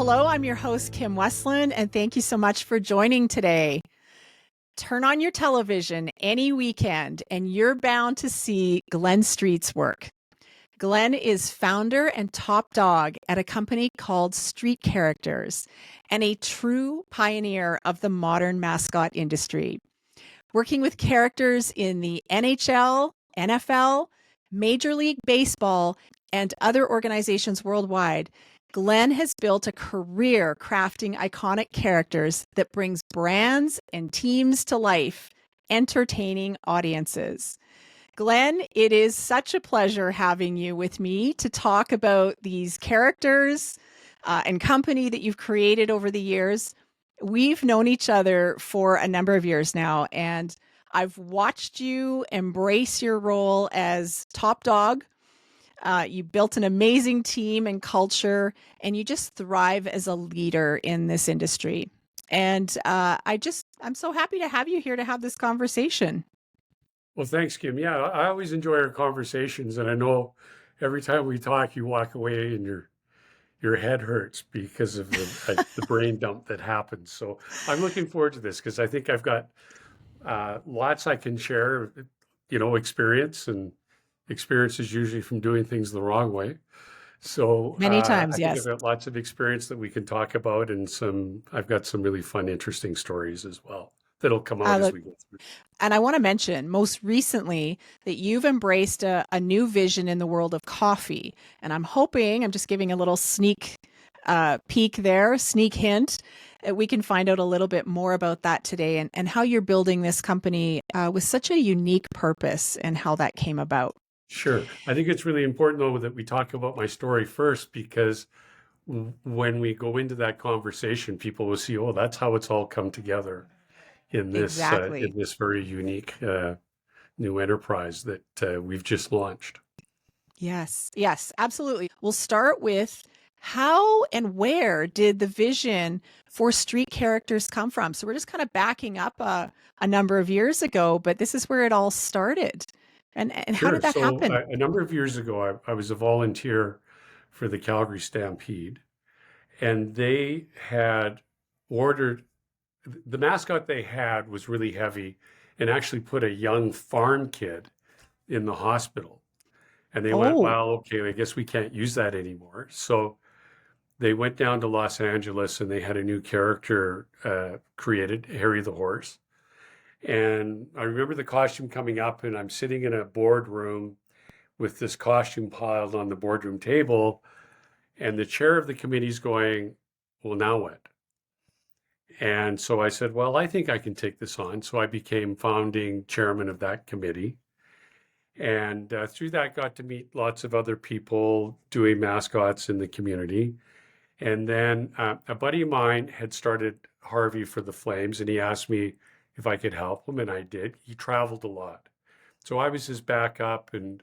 hello. I'm your host, Kim Westlund, and thank you so much for joining today. Turn on your television any weekend, and you're bound to see Glenn Street's work. Glenn is founder and top dog at a company called Street Characters and a true pioneer of the modern mascot industry. Working with characters in the NHL, NFL, Major League Baseball, and other organizations worldwide, Glenn has built a career crafting iconic characters that brings brands and teams to life, entertaining audiences. Glenn, it is such a pleasure having you with me to talk about these characters and company that you've created over the years. We've known each other for a number of years now, and I've watched you embrace your role as top dog. You built an amazing team and culture, and you just thrive as a leader in this industry. And I'm so happy to have you here to have this conversation. Well, thanks, Kim. Yeah, I always enjoy our conversations, and I know every time we talk, you walk away and your head hurts because of the brain dump that happens. So I'm looking forward to this because I think I've got lots I can share, experience, and experience is usually from doing things the wrong way. So Many times, I think I've yes. got lots of experience that we can talk about, and I've got some really fun, interesting stories as well that'll come out as Look, we go through. and I want to mention most recently that you've embraced a new vision in the world of coffee. And I'm just giving a little sneak peek there, sneak hint. We can find out a little bit more about that today and how you're building this company with such a unique purpose and how that came about. Sure. I think it's really important, though, that we talk about my story first, because when we go into that conversation, people will see, oh, that's how it's all come together Exactly. in this very unique new enterprise that we've just launched. Yes, absolutely. We'll start with how and where did the vision for street characters come from? So we're just kind of backing up a number of years ago, but this is where it all started. And how Sure. did that So happen? a number of years ago, I was a volunteer for the Calgary Stampede, and they had ordered the mascot they had was really heavy and actually put a young farm kid in the hospital. And they went, Oh, well, okay, I guess we can't use that anymore. So they went down to Los Angeles and they had a new character created, Harry the horse. And I remember the costume coming up, and I'm sitting in a boardroom with this costume piled on the boardroom table. And the chair of the committee is going, well, now what? And so I said, well, I think I can take this on. So I became founding chairman of that committee. And through that, got to meet lots of other people doing mascots in the community. And then a buddy of mine had started Harvey for the Flames, and he asked me if I could help him, and I did. He traveled a lot. So I was his backup, and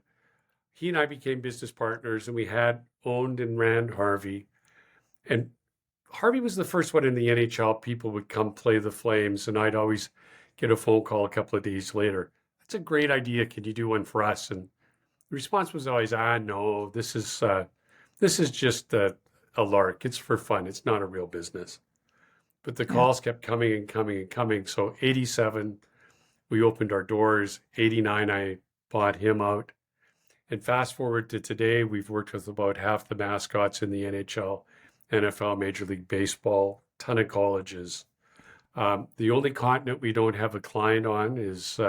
he and I became business partners, and we had owned and ran Harvey. And Harvey was the first one in the NHL. People would come play the Flames, and I'd always get a phone call a couple of days later. That's a great idea. Can you do one for us? And the response was always, no, this is just a lark. It's for fun. It's not a real business. But the yeah. calls kept coming and coming and coming. So 87, we opened our doors. 89, I bought him out. And fast forward to today, we've worked with about half the mascots in the NHL, NFL, Major League Baseball, ton of colleges. The only continent we don't have a client on is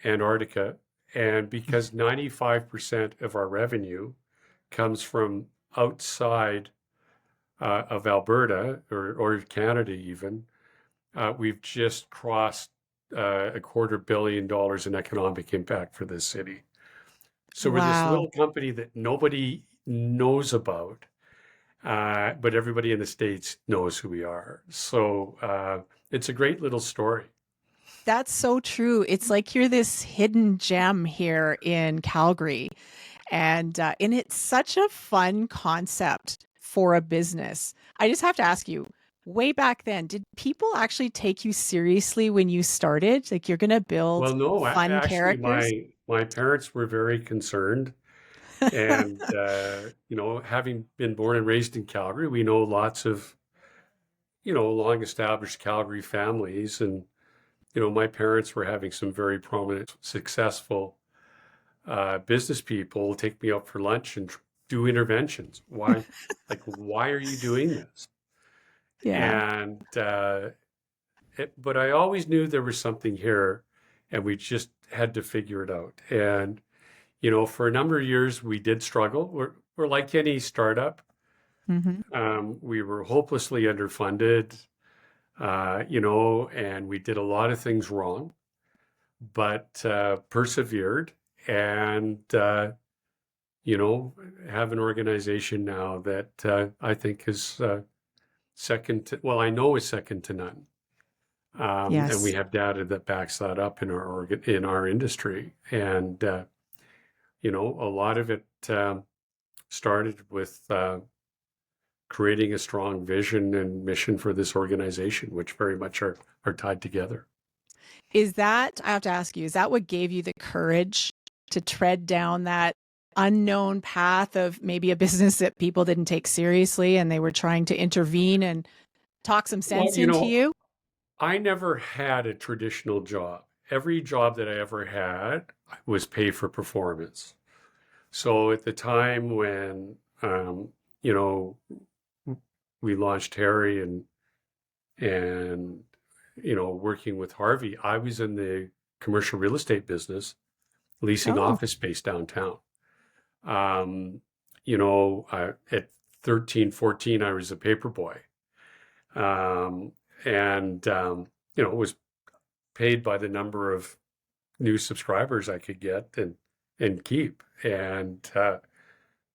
Antarctica. And because 95% of our revenue comes from outside of Alberta or Canada even, we've just crossed $250 million in economic impact for this city. So we're this Wow. little company that nobody knows about, but everybody in the States knows who we are. So it's a great little story. That's so true. It's like you're this hidden gem here in Calgary. And it's such a fun concept for a business. I just have to ask you, way back then, did people actually take you seriously when you started? Like you're going to build Well, no, fun actually, characters? my parents were very concerned And, having been born and raised in Calgary, we know lots of, long established Calgary families. And, my parents were having some very prominent, successful business people take me out for lunch and do interventions. Why are you doing this? Yeah. And, but I always knew there was something here and we just had to figure it out. And, for a number of years, we did struggle. We're like any startup. Hmm. We were hopelessly underfunded, and we did a lot of things wrong, but persevered and, have an organization now that I think is I know is second to none. And we Yes. have data that backs that up in our industry. And, a lot of it started with creating a strong vision and mission for this organization, which very much are tied together. I have to ask you, is that what gave you the courage to tread down that unknown path of maybe a business that people didn't take seriously and they were trying to intervene and talk some Well, sense into you? I never had a traditional job. Every job that I ever had was pay for performance. So at the time when, we launched Harry and working with Harvey, I was in the commercial real estate business, leasing Oh, office space downtown. At 13, 14, I was a paper boy. And was paid by the number of new subscribers I could get and keep. And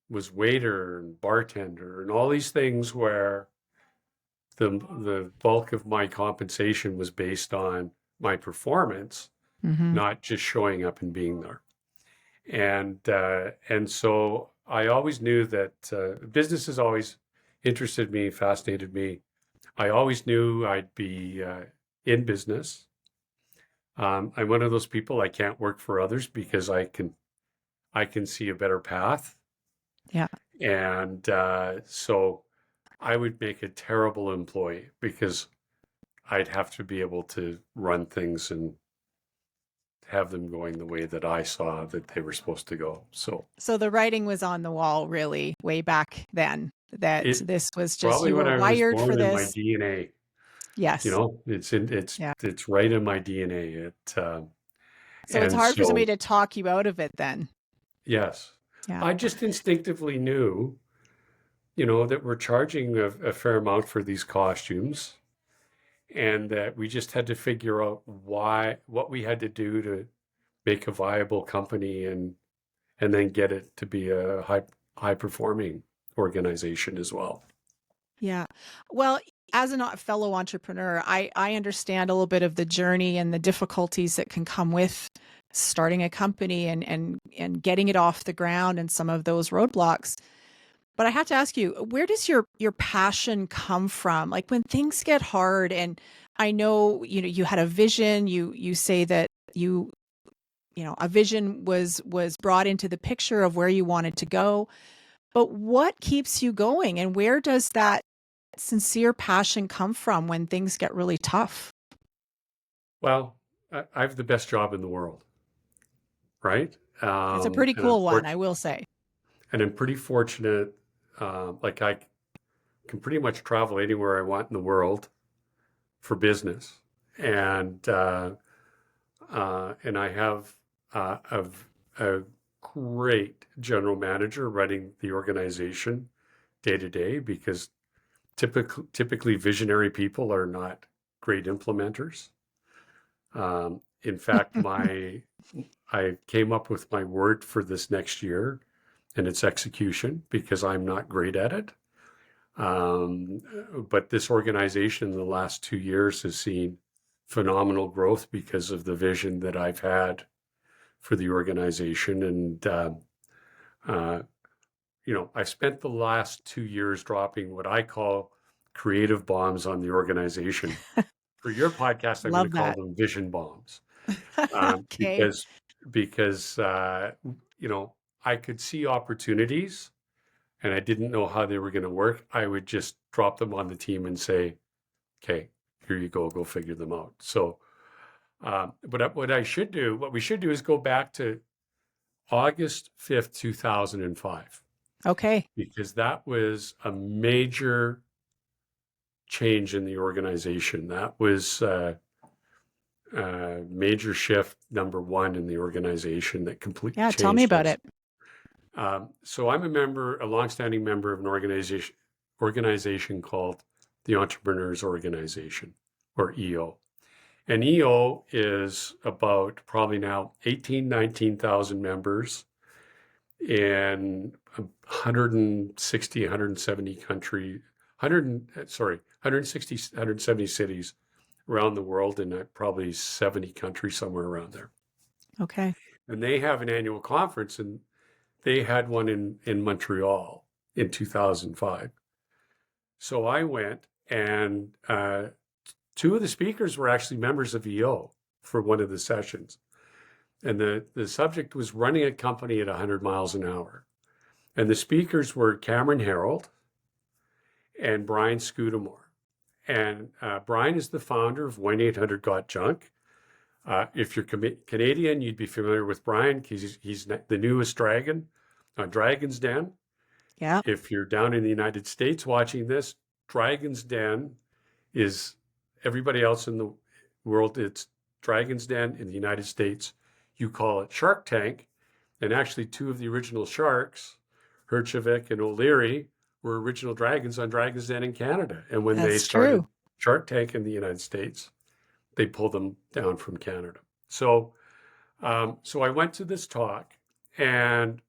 was waiter and bartender and all these things where the bulk of my compensation was based on my performance, hmm. not just showing up and being there. And so I always knew that business has always interested me, fascinated me. I always knew I'd be in business. I'm one of those people, I can't work for others because I can see a better path. Yeah. And so I would make a terrible employee because I'd have to be able to run things and have them going the way that I saw that they were supposed to go. So So the writing was on the wall really way back then that it this was just, probably you when were I was wired for born in my this. DNA, Yes. Yeah. it's right in my DNA. So it's And hard for somebody so, to talk you out of it then. yes, Yeah. I just instinctively knew, that we're charging a fair amount for these costumes and that we just had to figure out what we had to do to make a viable company and then get it to be a high performing organization as well. Yeah. Well, as a fellow entrepreneur, I understand a little bit of the journey and the difficulties that can come with starting a company and getting it off the ground and some of those roadblocks. But I have to ask you, where does your passion come from? Like when things get hard, and I know, you had a vision, you say that a vision was brought into the picture of where you wanted to go. But what keeps you going, and where does that sincere passion come from when things get really tough? Well, I have the best job in the world, right? It's a pretty And I'm cool one, I will say. pretty fortunate. Like I can pretty much travel anywhere I want in the world for business, and and I have a great general manager running the organization day to day because typically visionary people are not great implementers. In fact, I came up with my word for this next year, and it's execution because I'm not great at it. But this organization in the last 2 years has seen phenomenal growth because of the vision that I've had for the organization. And, uh, I spent the last 2 years dropping what I call creative bombs on the organization. For your podcast, I'm going to Love call that. them vision bombs Okay. because, you know, I could see opportunities and I didn't know how they were going to work, I would just drop them on the team and say, okay, here you go figure them out. So, but what we should do is go back to August 5th, 2005, Okay. because that was a major change in the organization. That was major shift number one in the organization that completely Yeah, tell me changed about us. it. So I'm a longstanding member of an organization called the Entrepreneurs Organization, or EO. And EO is about probably now 19,000 members in 160, 170 country, 160, 170 cities around the world, and probably 70 countries, somewhere around there. Okay. And they have an annual conference, and they had one in Montreal in 2005. So I went, and two of the speakers were actually members of EO for one of the sessions. And the subject was running a company at 100 miles an hour. And the speakers were Cameron Harold and Brian Scudamore. And Brian is the founder of 1-800-GOT-JUNK. If you're Canadian, you'd be familiar with Brian because he's the newest dragon on Dragon's Den. Yeah. If you're down in the United States watching this, Dragon's Den is everybody else in the world. It's Dragon's Den. In the United States, you call it Shark Tank. And actually, two of the original sharks, Herjavec and O'Leary, were original dragons on Dragon's Den in Canada. And when they That's started true. Shark Tank in the United States, they pulled them down from Canada. So, so I went to this talk, and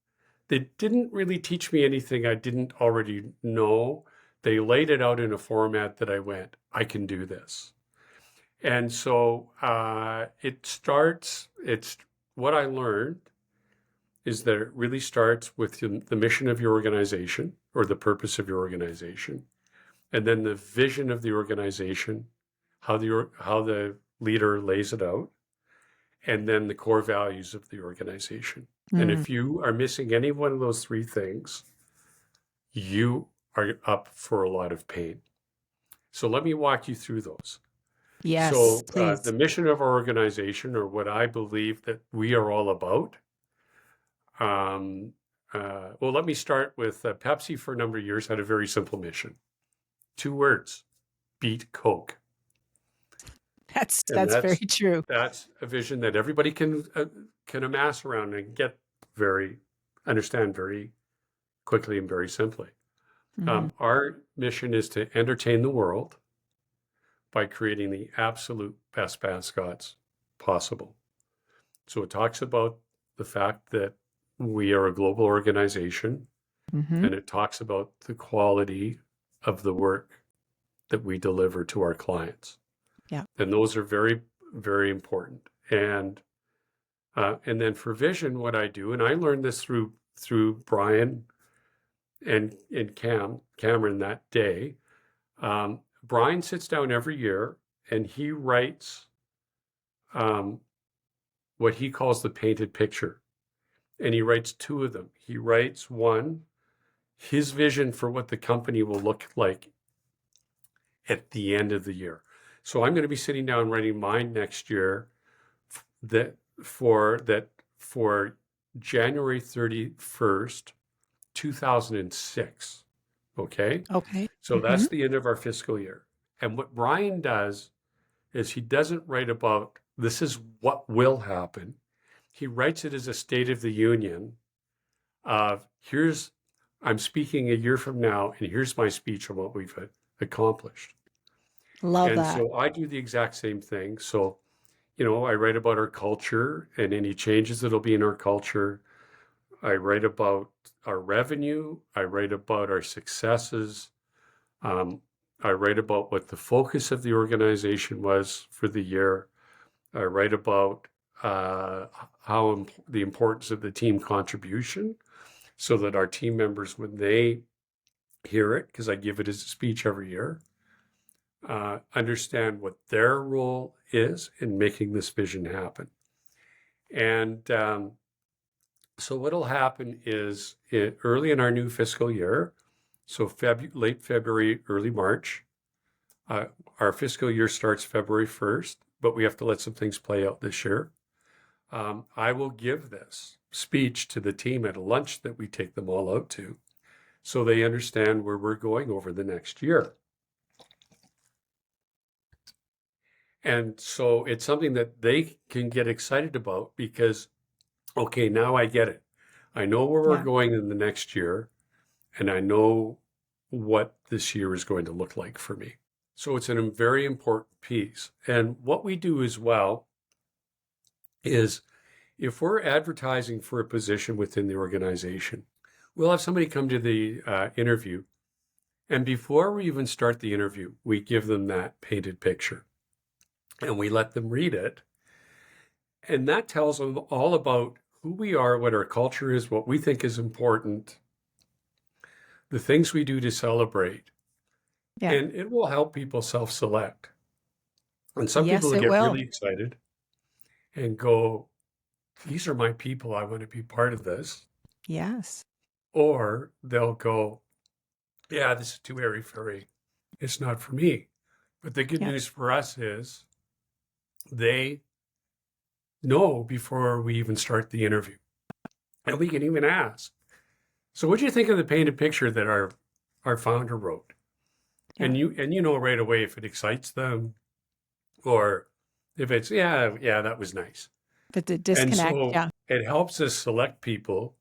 they didn't really teach me anything I didn't already know. They laid it out in a format that I can do this. And so it's what I learned is that it really starts with the mission of your organization, or the purpose of your organization, and then the vision of the organization, how the leader lays it out, and then the core values of the organization. And if you are missing any one of those three things, you are up for a lot of pain. So let me walk you through those. Yes, So please. the mission of our organization, or what I believe that we are all about. Well, let me start with Pepsi. For a number of years had a very simple mission. 2 words: beat Coke. That's And very true. That's a vision that everybody can amass around and understand very quickly and very simply. Our mission is to entertain the world by creating the absolute best mascots possible. So it talks about the fact that we are a global organization, and it talks about the quality of the work that we deliver to our clients. Yeah. And those are very, very important. And then for vision, what I do, and I learned this through Brian and Cameron that day. Brian sits down every year and he writes what he calls the painted picture. And he writes 2 of them. He writes one, his vision for what the company will look like at the end of the year. So I'm going to be sitting down writing mine next year for January 31st, 2006. Okay? Okay. So that's the end of our fiscal year. And what Brian does is he doesn't write about this is what will happen. He writes it as a State of the Union of I'm speaking a year from now, and here's my speech on what we've accomplished. Love that. So I do the exact same thing. So, I write about our culture and any changes that'll be in our culture. I write about our revenue. I write about our successes. I write about what the focus of the organization was for the year. I write about the importance of the team contribution, so that our team members, when they hear it, because I give it as a speech every year, understand what their role is in making this vision happen. And So what'll happen is early in our new fiscal year, so late February, early March, uh, our fiscal year starts February 1st, but we have to let some things play out this year. I will give this speech to the team at a lunch that we take them all out to so they understand where we're going over the next year. And so it's something that they can get excited about because, okay, now I get it. I know where we're Yeah. going in the next year, and I know what this year is going to look like for me. So it's a very important piece. And what we do as well is if we're advertising for a position within the organization, we'll have somebody come to the interview. And before we even start the interview, we give them that painted picture and we let them read it. And that tells them all about who we are, what our culture is, what we think is important, the things we do to celebrate. Yeah. And it will help people self-select. And some people Yes, will it get will. really excited and go, these are my people. I want to be part of this. Yes. Or they'll go, yeah, this is too airy-fairy. It's not for me. But the good Yeah. news for us is they know before we even start the interview. And we can even ask, so what do you think of the painted picture that our founder wrote? Yeah. And you know right away if it excites them or if it's, yeah, that was nice. But the And disconnect, so yeah. it helps us select people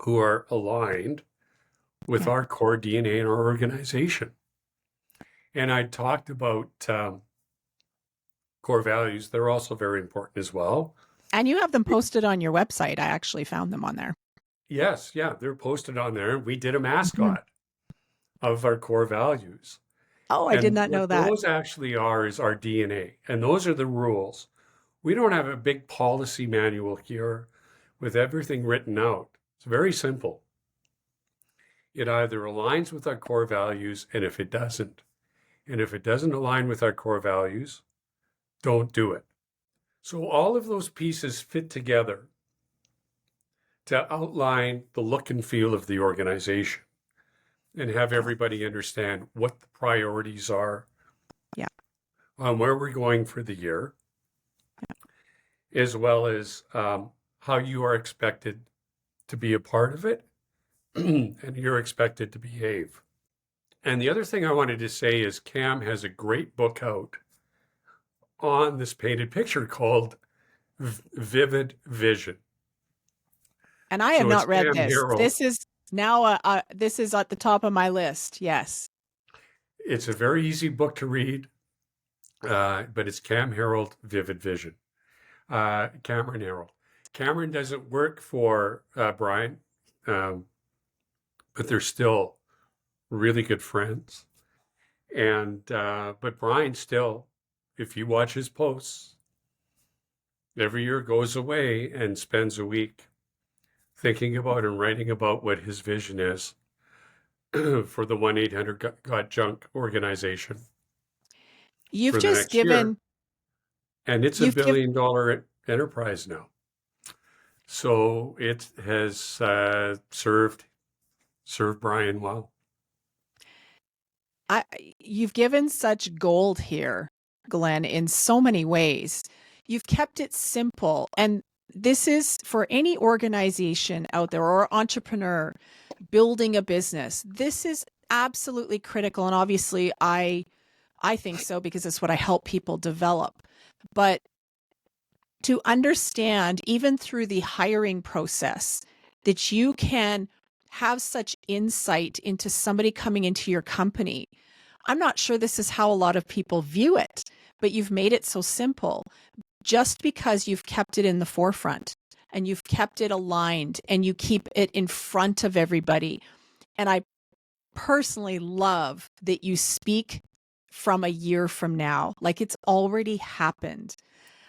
who are aligned with Yeah. our core DNA in our organization. And I talked about core values. They're also very important as well. And you have them posted on your website. I actually found them on there. Yes, yeah, they're posted on there. We did a Mhm. mascot of our core values. Oh, I did And not know what that. those actually are is our DNA. And those are the rules. We don't have a big policy manual here with everything written out. It's very simple. It either aligns with our core values, and if it doesn't align with our core values, don't do it. So all of those pieces fit together to outline the look and feel of the organization and have Yeah. everybody understand what the priorities are, Yeah. where we're going for the year, as well as how you are expected to be a part of it and you're expected to behave. And the other thing I wanted to say is Cam has a great book out on this painted picture called Vivid Vision. And I have So it's not read Cam this. Harold. This is now this is at the top of my list. Yes. It's a very easy book to read, but it's Cam Harold, Vivid Vision. Cameron Harold. Cameron doesn't work for Brian, um, but they're still really good friends. And but Brian still, if you watch his posts, every year goes away and spends a week thinking about and writing about what his vision is for the 1-800 Got Junk organization You've for the just next year. given And it's a you've given billion-dollar enterprise now. So it has served Brian well. I you've given such gold here, Glenn, in so many ways. You've kept it simple. And this is for any organization out there or entrepreneur building a business. This is absolutely critical. And obviously I think so because it's what I help people develop. But to understand, even through the hiring process, that you can have such insight into somebody coming into your company. I'm not sure this is how a lot of people view it, but you've made it so simple just because you've kept it in the forefront and you've kept it aligned and you keep it in front of everybody. And I personally love that you speak from a year from now, like it's already happened.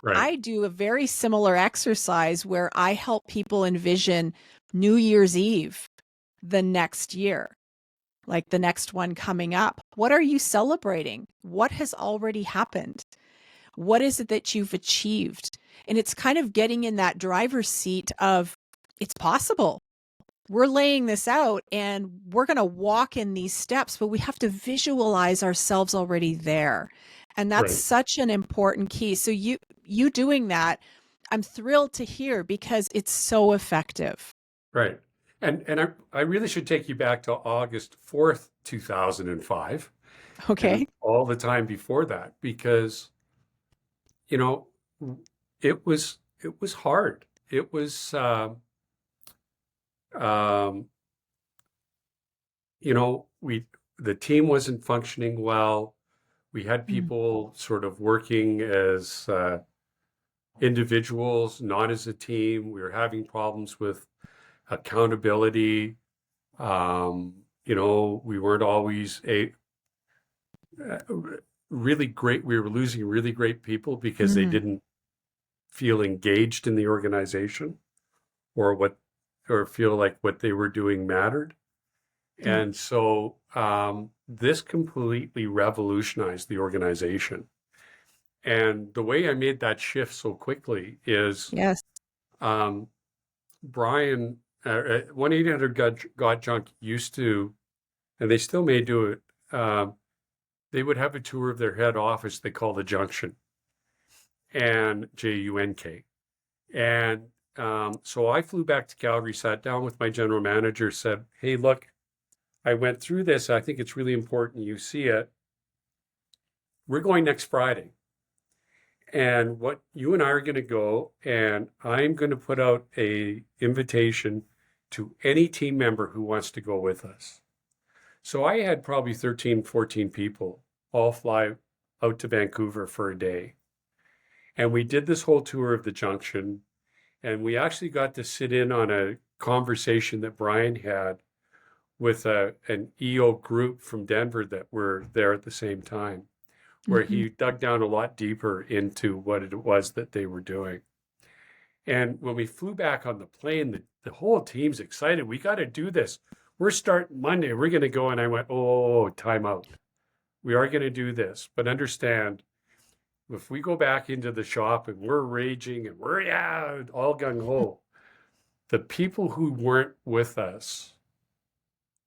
Right. I do a very similar exercise where I help people envision New Year's Eve the next year, like the next one coming up. What are you celebrating? What has already happened? What is it that you've achieved? And it's kind of getting in that driver's seat of it's possible. We're laying this out and we're going to walk in these steps, but we have to visualize ourselves already there. And that's Right. such an important key. So you doing that, I'm thrilled to hear because it's so effective. Right. And I really should take you back to August 4th, 2005, and Okay. all the time before that, because, you know, it was hard. It was, um, the team wasn't functioning well. We had Mm, people sort of working as individuals, not as a team. We were having problems with accountability. We weren't always a really great. We were losing really great people because they mm, didn't feel engaged in the organization or or feel like what they were doing mattered. yeah. And so this completely revolutionized the organization. And the way I made that shift so quickly is Yes. um, Brian, 1-800 Got Junk used to, and they still may do it. They would have a tour of their head office they call the Junction, and JUNK. And so I flew back to Calgary, sat down with my general manager, said, "Hey, look, I went through this. I think it's really important you see it. We're going next Friday. And what you and I are going to go, and I'm going to put out a invitation to any team member who wants to go with us." So I had probably 13, 14 people all fly out to Vancouver for a day. And we did this whole tour of the Junction. And we actually got to sit in on a conversation that Brian had with an EO group from Denver that were there at the same time, where Hmm. he dug down a lot deeper into what it was that they were doing. And when we flew back on the plane, the whole team's excited. We got to do this. We're starting Monday. We're going to go. And I went, oh, time out. We are going to do this. But understand, if we go back into the shop and we're raging and we're, yeah, all gung ho, the people who weren't with us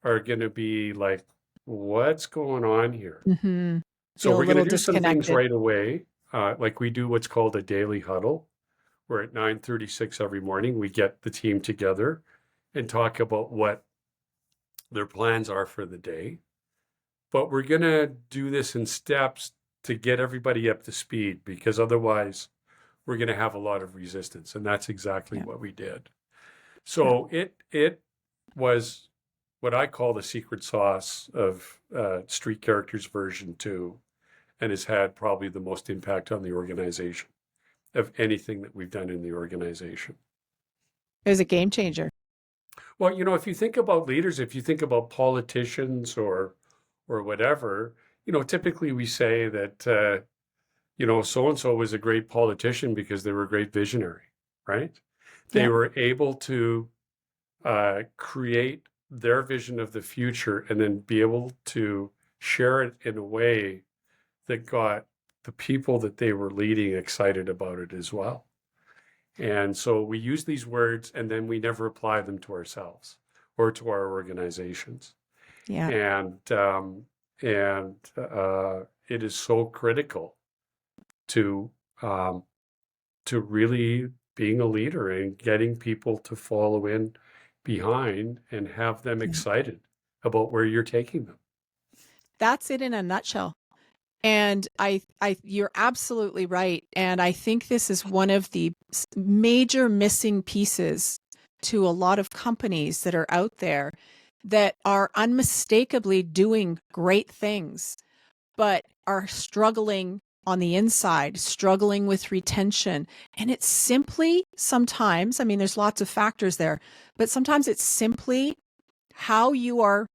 are going to be like, what's going on here? Hmm. So Feel a we're going little to do some things disconnected. right away. Like we do what's called a daily huddle, where at 9:36 every morning, we get the team together and talk about what their plans are for the day. But we're going to do this in steps to get everybody up to speed, because otherwise we're going to have a lot of resistance. And that's exactly Yeah. what we did. Yeah. So it was what I call the secret sauce of Street Characters version 2, and has had probably the most impact on the organization of anything that we've done in the organization. It was a game changer. Well, if you think about leaders, if you think about politicians or whatever, typically we say that so and so was a great politician because they were a great visionary, right? They Yeah. were able to create their vision of the future and then be able to share it in a way that got the people that they were leading excited about it as well. And so we use these words and then we never apply them to ourselves or to our organizations. Yeah. And it is so critical to um, really being a leader and getting people to follow in behind and have them Yeah. excited about where you're taking them. That's it in a nutshell. And you're absolutely right. And I think this is one of the major missing pieces to a lot of companies that are out there that are unmistakably doing great things, but are struggling on the inside, struggling with retention. And it's simply sometimes, I mean, there's lots of factors there, but sometimes it's simply how you are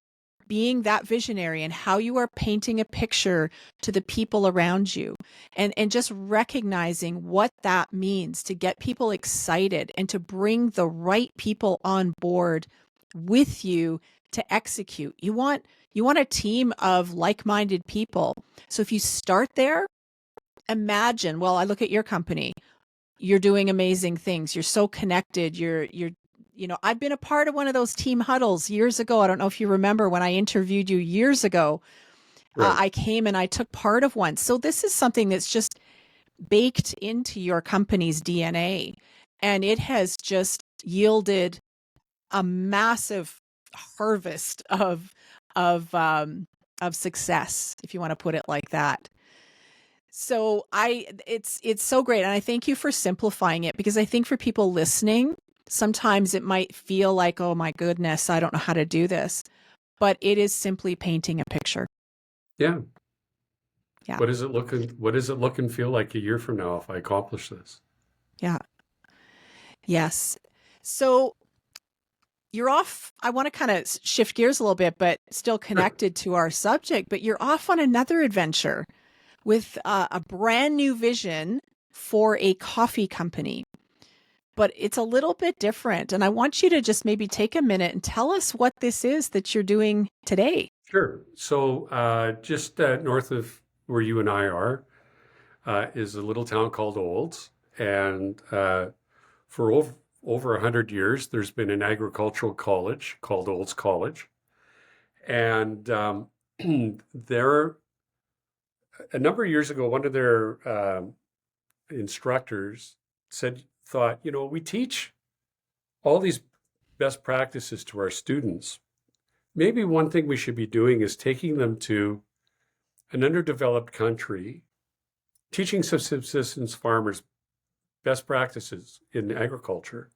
being that visionary and how you are painting a picture to the people around you, and just recognizing what that means to get people excited and to bring the right people on board with you to execute. You want a team of like-minded people. So if you start there, well, I look at your company. You're doing amazing things. You're so connected. You're I've been a part of one of those team huddles years ago. I don't know if you remember when I interviewed you years ago. Right. I came and I took part of one. So this is something that's just baked into your company's DNA. And it has just yielded a massive harvest of success, if you want to put it like that. So it's so great, and I thank you for simplifying it, because I think for people listening, sometimes it might feel like, oh my goodness, I don't know how to do this, but it is simply painting a picture. Yeah. Yeah, What does it look and feel like a year from now if I accomplish this? yeah, yes. So you're off. I want to kind of shift gears a little bit, but still Sure. connected to our subject. But you're off on another adventure with a brand new vision for a coffee company. But it's a little bit different. And I want you to just maybe take a minute and tell us what this is that you're doing today. Sure. So just north of where you and I are is a little town called Olds. And for over 100 years, there's been an agricultural college called Olds College. And there, a number of years ago, one of their instructors thought, we teach all these best practices to our students. Maybe one thing we should be doing is taking them to an underdeveloped country, teaching subsistence farmers best practices in agriculture.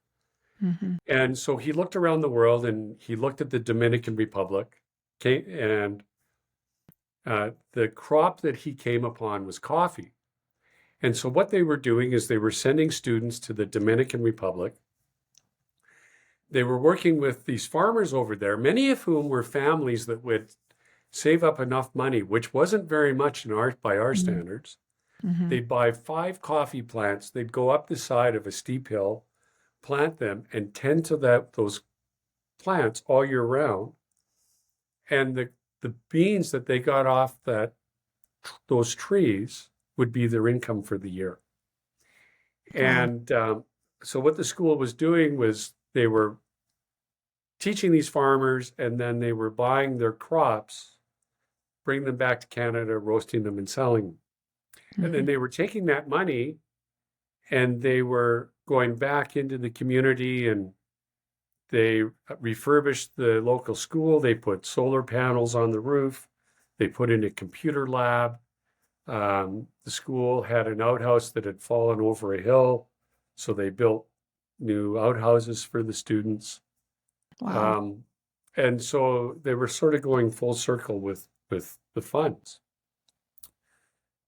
Mm-hmm. And so he looked around the world and he looked at the Dominican Republic, and the crop that he came upon was coffee. And so what they were doing is they were sending students to the Dominican Republic. They were working with these farmers over there, many of whom were families that would save up enough money, which wasn't very much by our standards. Mm-hmm. They'd buy 5 coffee plants. They'd go up the side of a steep hill, plant them, and tend to those plants all year round. And the beans that they got off those trees would be their income for the year. Wow. And so what the school was doing was they were teaching these farmers, and then they were buying their crops, bringing them back to Canada, roasting them and selling them. Mm-hmm. And then they were taking that money and they were going back into the community, and they refurbished the local school. They put solar panels on the roof. They put in a computer lab. The school had an outhouse that had fallen over a hill, so they built new outhouses for the students. Wow. And so they were sort of going full circle with the funds.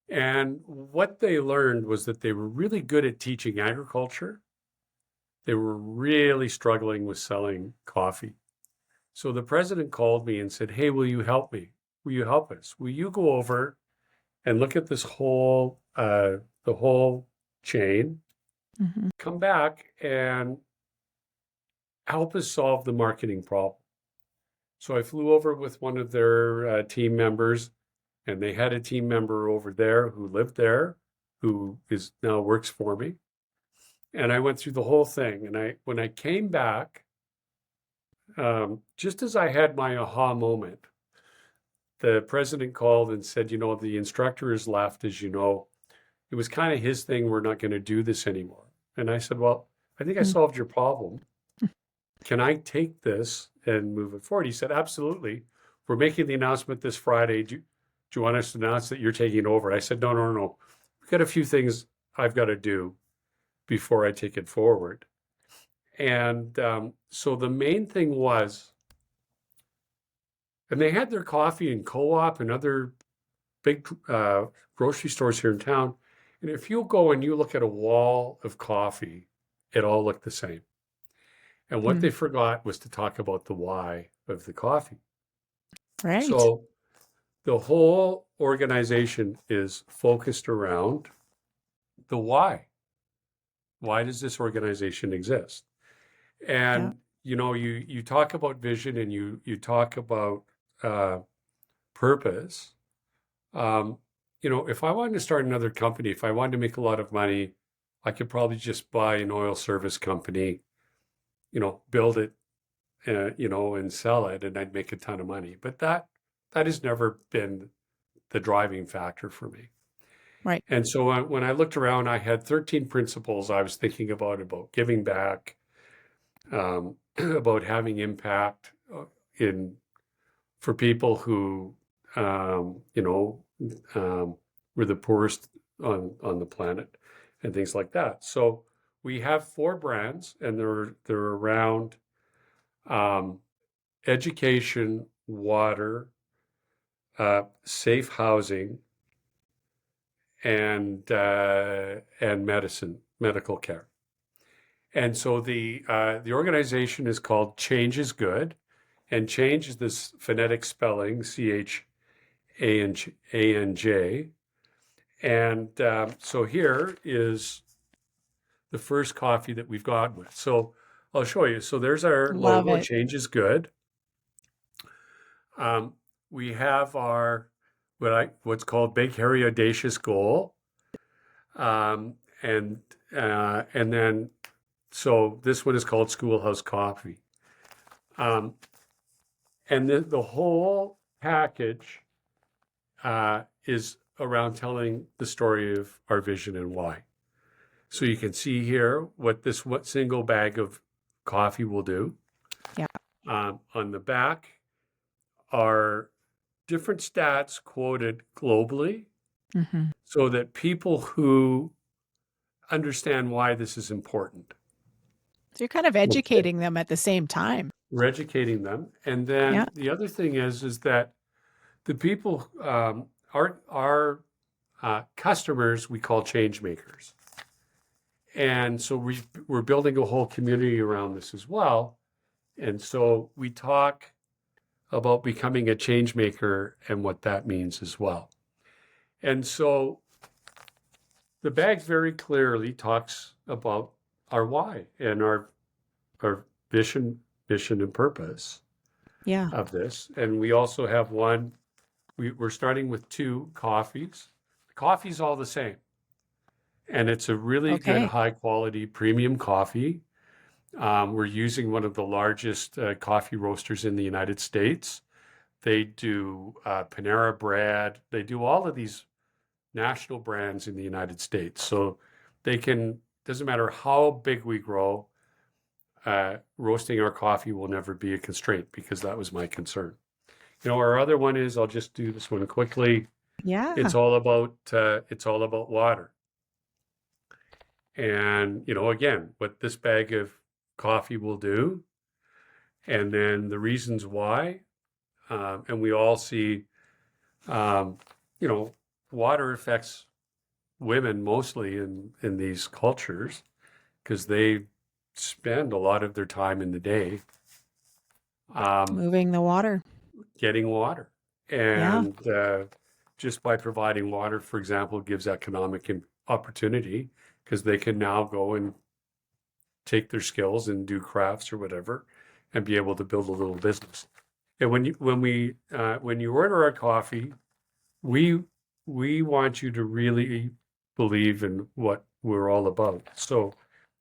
And what they learned was that they were really good at teaching agriculture. They were really struggling with selling coffee. So the president called me and said, "Hey, will you help me? Will you help us? Will you go over and look at this the whole chain, Mm-hmm. come back and help us solve the marketing problem?" So I flew over with one of their team members, and they had a team member over there who lived there, who now works for me. And I went through the whole thing. And when I came back, just as I had my aha moment, the president called and said, the instructor has left, as you know. It was kind of his thing. We're not going to do this anymore. And I said, well, I think I solved your problem. Can I take this and move it forward? He said, absolutely. We're making the announcement this Friday. Do you want us to announce that you're taking over? I said, no. We've got a few things I've got to do before I take it forward. And so the main thing was, and they had their coffee in Co-op and other big grocery stores here in town. And if you go and you look at a wall of coffee, it all looked the same. And what they forgot was to talk about the why of the coffee. Right. So the whole organization is focused around the why. Why does this organization exist? And you talk about vision, and you talk about purpose. If I wanted to start another company, if I wanted to make a lot of money, I could probably just buy an oil service company build it, and sell it, and I'd make a ton of money. But that has never been the driving factor for me. Right. And so when I looked around, I had 13 principles I was thinking about giving back, about having impact in for people who, were the poorest on the planet and things like that. So we have 4 brands, and they're around education, water, safe housing, and medical care. And so the organization is called Change is Good, and change is this phonetic spelling, CHANJ. And so here is the first coffee that we've gone with. So I'll show you. So there's our Love logo, it. Change is Good. We have our what's called Big Hairy Audacious Goal, and then so this one is called Schoolhouse Coffee, and the whole package is around telling the story of our vision and why. So you can see here what single bag of coffee will do. Yeah. On the back are different stats quoted globally, Mm-hmm. so that people who understand why this is important. So you're kind of educating them at the same time. We're educating them. And Yeah. then the other thing is that the people, our customers, we call change makers. And so we're building a whole community around this as well. And so we talk about becoming a change maker and what that means as well. And so the bag very clearly talks about our why and our vision, mission, and purpose Yeah. of this. And we also have we're starting with 2 coffees. The coffee's all the same. And it's a really good, Okay. high quality premium coffee. We're using one of the largest coffee roasters in the United States. They do Panera Bread. They do all of these national brands in the United States. So doesn't matter how big we grow, roasting our coffee will never be a constraint, because that was my concern. Our other one is, I'll just do this one quickly. Yeah. It's all about water. And, again, what this bag of coffee will do, and then the reasons why. And we all see, water affects women mostly in these cultures, because they spend a lot of their time in the day Moving the water. getting water. Yeah. And just by providing water, for example, gives economic opportunity, because they can now go and take their skills and do crafts or whatever and be able to build a little business. And when you order our coffee, we want you to really believe in what we're all about. So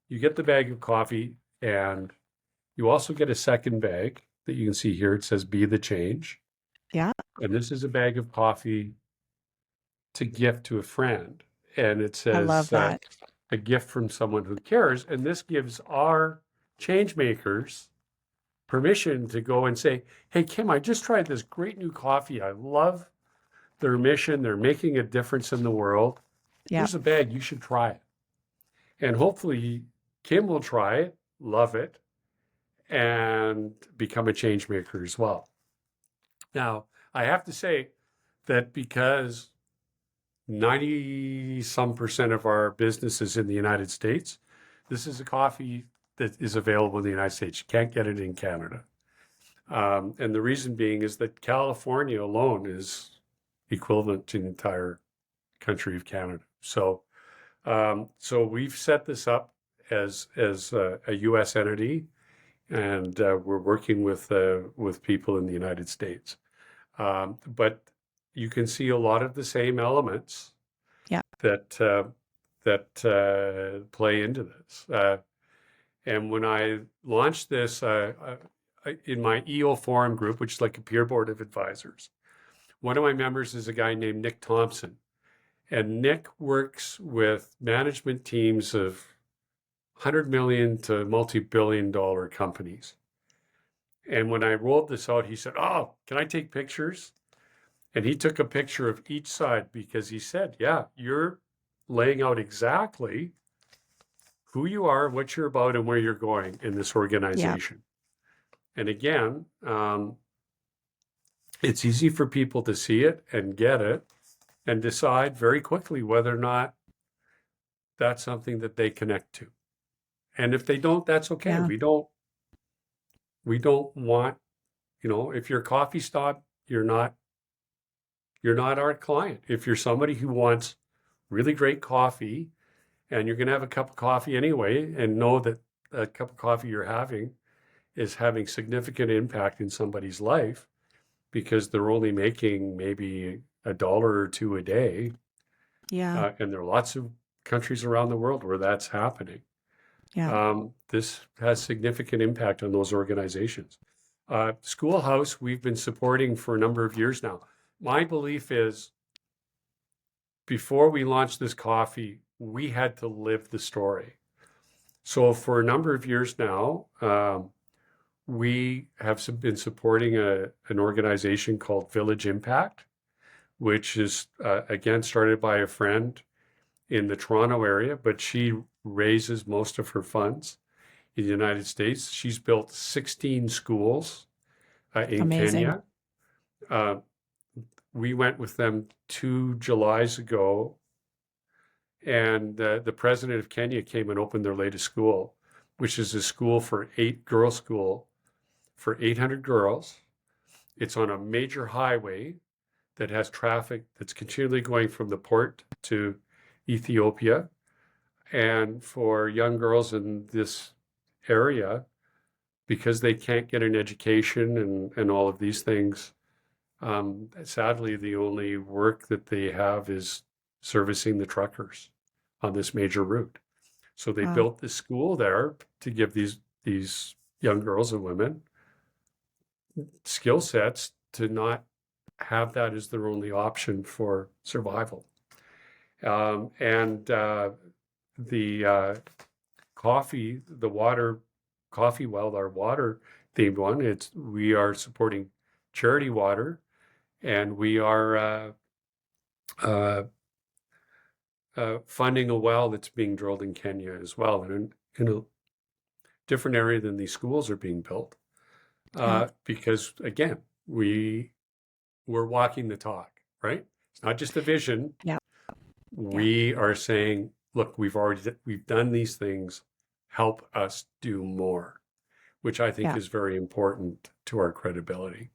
you get the bag of coffee, and you also get a second bag that you can see here. It says "Be the Change." Yeah. And this is a bag of coffee to gift to a friend. And it I love says that. a gift from someone who cares. And this gives our change makers permission to go and say, "Hey, Kim, I just tried this great new coffee. I love their mission. They're making a difference in the world. Yeah. Here's a bag. You should try it." And hopefully Kim will try it, love it, and become a change maker as well. Now, I have to say that because 90 some percent of our business is in the United States, this is a coffee that is available in the United States. You can't get it in Canada. And the reason being is that California alone is equivalent to the entire country of Canada. So we've set this up as a U.S. entity, and we're working with people in the United States. But you can see a lot of the same elements Yeah. that play into this. And when I launched this in my EO forum group, which is like a peer board of advisors, one of my members is a guy named Nick Thompson. And Nick works with management teams of 100 million to multi-billion dollar companies. And when I rolled this out, he said, "Oh, can I take pictures?" And he took a picture of each side because he said, "Yeah, you're laying out exactly who you are, what you're about, and where you're going in this Yeah. organization." And again, it's easy for people to see it and get it and decide very quickly whether or not that's something that they connect to. And if they don't, that's okay. Yeah. We don't want, if you're a coffee stop, you're not our client. If you're somebody who wants really great coffee and you're going to have a cup of coffee anyway and know that a cup of coffee you're having is having significant impact in somebody's life because they're only making maybe $1 or $2 a day. Yeah. And there are lots of countries around the world where that's happening. Yeah. This has significant impact on those organizations. Schoolhouse, we've been supporting for a number of years now. My belief is before we launched this coffee, we had to live the story. So for a number of years now, we have been supporting an organization called Village Impact, which is, again, started by a friend in the Toronto area, but she raises most of her funds in the United States. She's built 16 schools in Amazing. Kenya. We went with them 2 Julys ago, and the president of Kenya came and opened their latest school, which is a school for girls school for 800 girls. It's on a major highway that has traffic that's continually going from the port to Ethiopia. And for young girls in this area, because they can't get an education and all of these things, sadly, the only work that they have is servicing the truckers on this major route. So they Wow. built this school there to give these young girls and women skill sets to not have that as their only option for survival. And the coffee, the water, Coffee Well, our water themed one, we are supporting Charity Water, and we are funding a well that's being drilled in Kenya as well, and in a different area than these schools are being built. Yeah. Because again, we're walking the talk, right? It's not just a vision. Yeah. Yeah. We are saying, look, we've done these things. Help us do more, which I think Yeah. is very important to our credibility.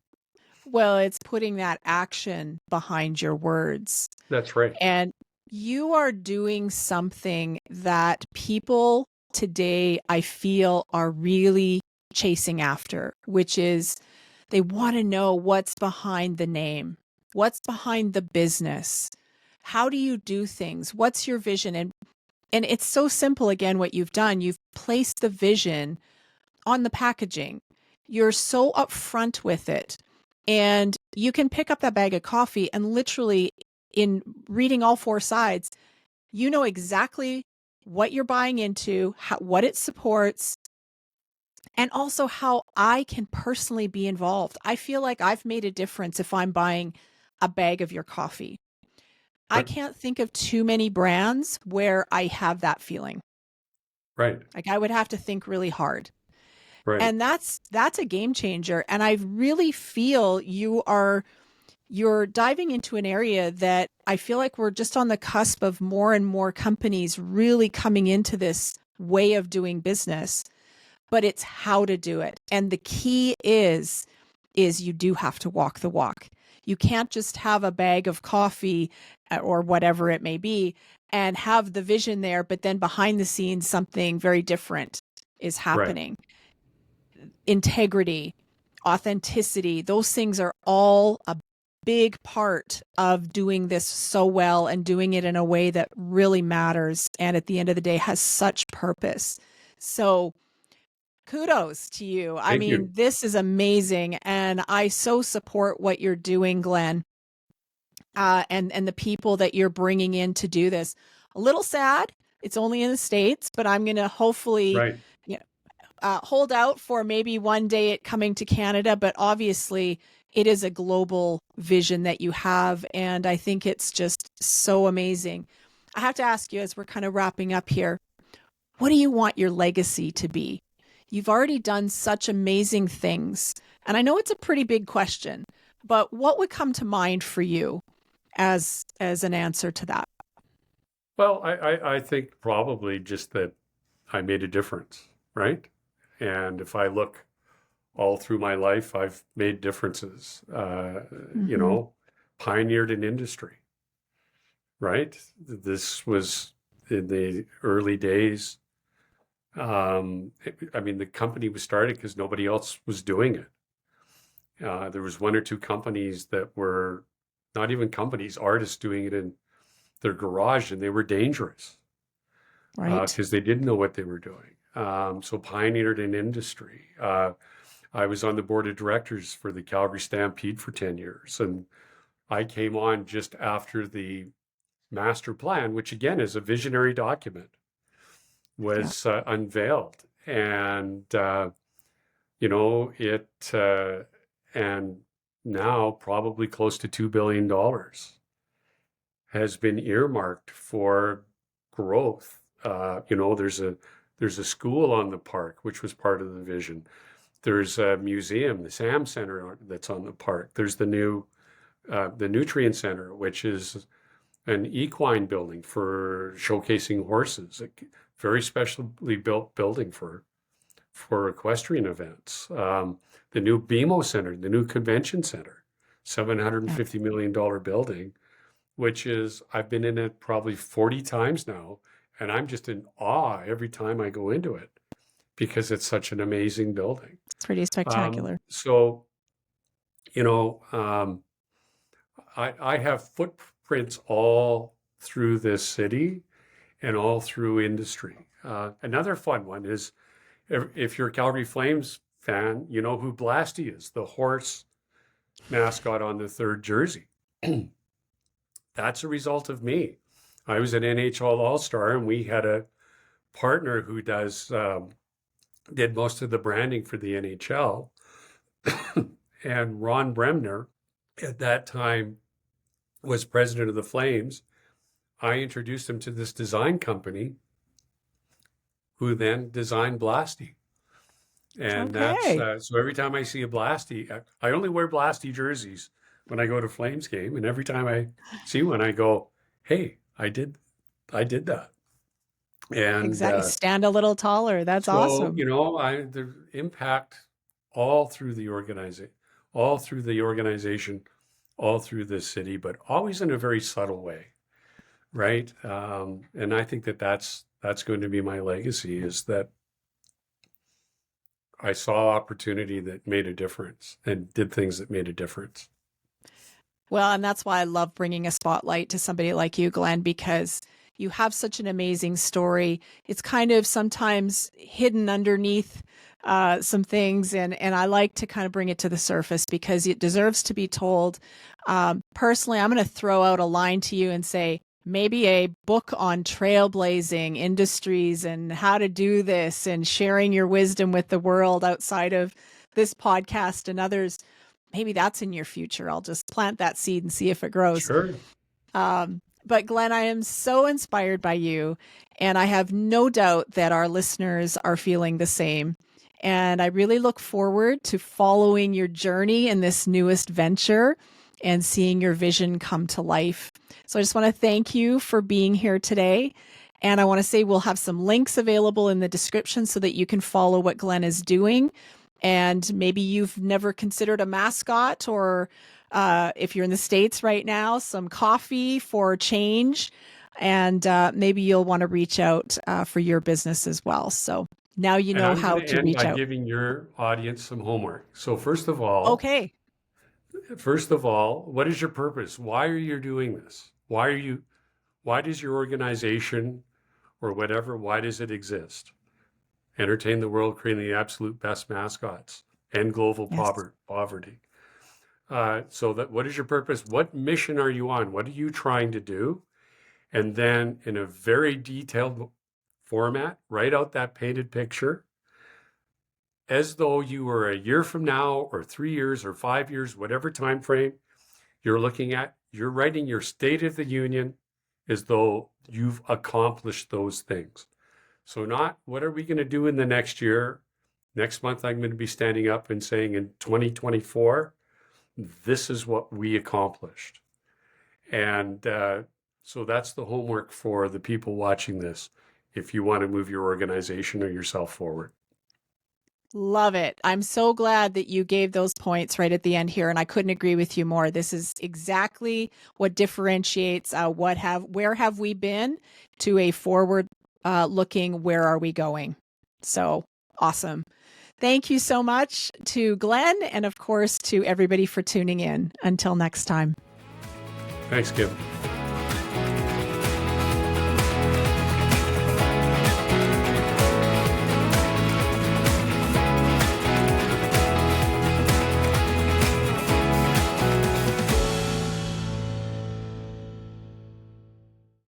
Well, it's putting that action behind your words. That's right. And you are doing something that people today, I feel, are really chasing after, which is they want to know what's behind the name, what's behind the business. How do you do things? What's your vision? And it's so simple, again, what you've done. You've placed the vision on the packaging. You're so upfront with it. And you can pick up that bag of coffee and literally, in reading all 4 sides, you know exactly what you're buying into, what it supports, and also how I can personally be involved. I feel like I've made a difference if I'm buying a bag of your coffee. I Right. can't think of too many brands where I have that feeling. Right. Like I would have to think really hard. Right. And that's a game changer. And I really feel you're diving into an area that I feel like we're just on the cusp of more and more companies really coming into this way of doing business, but it's how to do it. And the key is you do have to walk the walk. You can't just have a bag of coffee or whatever it may be and have the vision there, but then behind the scenes, something very different is Right. happening. Integrity, authenticity, those things are all a big part of doing this so well and doing it in a way that really matters and at the end of the day has such purpose. So kudos to you. I Thank mean, you. this is amazing. And I so support what you're doing, Glenn, and the people that you're bringing in to do this. A little sad. It's only in the States, but I'm going to hopefully, Right. you know, hold out for maybe one day it coming to Canada. But obviously, it is a global vision that you have. And I think it's just so amazing. I have to ask you, as we're kind of wrapping up here, what do you want your legacy to be? You've already done such amazing things. And I know it's a pretty big question, but what would come to mind for you as an answer to that? Well, I think probably just that I made a difference, right? And if I look all through my life, I've made differences, you Mm-hmm. know, pioneered an industry, right? This was in the early days. I mean, the company was started because nobody else was doing it. There was one or two companies that were not even companies, artists doing it in their garage, and they were dangerous Right. because they didn't know what they were doing. So pioneered an industry. I was on the board of directors for the Calgary Stampede for 10 years, and I came on just after the master plan, which again is a visionary document, Yeah. was unveiled. And, you know, and now probably close to $2 billion has been earmarked for growth. You know, there's a school on the park, which was part of the vision. There's a museum, the Sam Center, that's on the park. There's the Nutrient Center, which is an equine building for showcasing horses, a very specially built building for equestrian events. The new BMO Center, the new convention center, Yeah. $750 million building, which is, I've been in it probably 40 times now, and I'm just in awe every time I go into it because it's such an amazing building. It's pretty spectacular. So, you know, I have footprints all through this city and all through industry. Another fun one is if you're a Calgary Flames fan, you know who Blasty is, the horse mascot on the third jersey. That's a result of me. I was an NHL All-Star, and we had a partner who did most of the branding for the NHL. And Ron Bremner, at that time, was president of the Flames. I introduced him to this design company, who then designed Blasty. And that's Okay. so every time I see a Blasty, I only wear Blasty jerseys when I go to Flames game, and every time I see one, I go, "Hey, I did that." And Exactly. Stand a little taller. That's so, awesome. you know, the impact all through the organization, all through this city, but always in a very subtle way, right? And I think that that's going to be my legacy, is that I saw opportunity that made a difference and did things that made a difference. Well, and that's why I love bringing a spotlight to somebody like you, Glenn, because you have such an amazing story. It's kind of sometimes hidden underneath some things, and I like to kind of bring it to the surface because it deserves to be told. Personally, I'm going to throw out a line to you and say, maybe a book on trailblazing industries and how to do this and sharing your wisdom with the world outside of this podcast and others. Maybe that's in your future. I'll just plant that seed and see if it grows. Sure. But Glenn, I am so inspired by you, and I have no doubt that our listeners are feeling the same. And I really look forward to following your journey in this newest venture and seeing your vision come to life. So I just want to thank you for being here today. And I want to say we'll have some links available in the description so that you can follow what Glenn is doing. And maybe you've never considered a mascot, or if you're in the States right now, some coffee for change. And maybe you'll want to reach out for your business as well. So now you And know I'm going how to to end reach by out. giving your audience some homework. So Okay. first of all, what is your purpose? Why are you doing this? Why does your organization or whatever, why does it exist? entertain the world, creating the absolute best mascots, end global Yes. poverty. So that, what is your purpose? What mission are you on? What are you trying to do? And then in a very detailed format, write out that painted picture as though you were a year from now or 3 years or 5 years, whatever time frame you're looking at. You're writing your State of the Union as though you've accomplished those things. So not what are we going to do in the next year? Next month, I'm going to be standing up and saying in 2024, this is what we accomplished. And so that's the homework for the people watching this if you want to move your organization or yourself forward. Love it. I'm so glad that you gave those points right at the end here, and I couldn't agree with you more. This is exactly what differentiates where have we been to a forward looking where are we going. So awesome. Thank you so much to Glenn and, of course, to everybody for tuning in. Until next time. Thanks, Kim.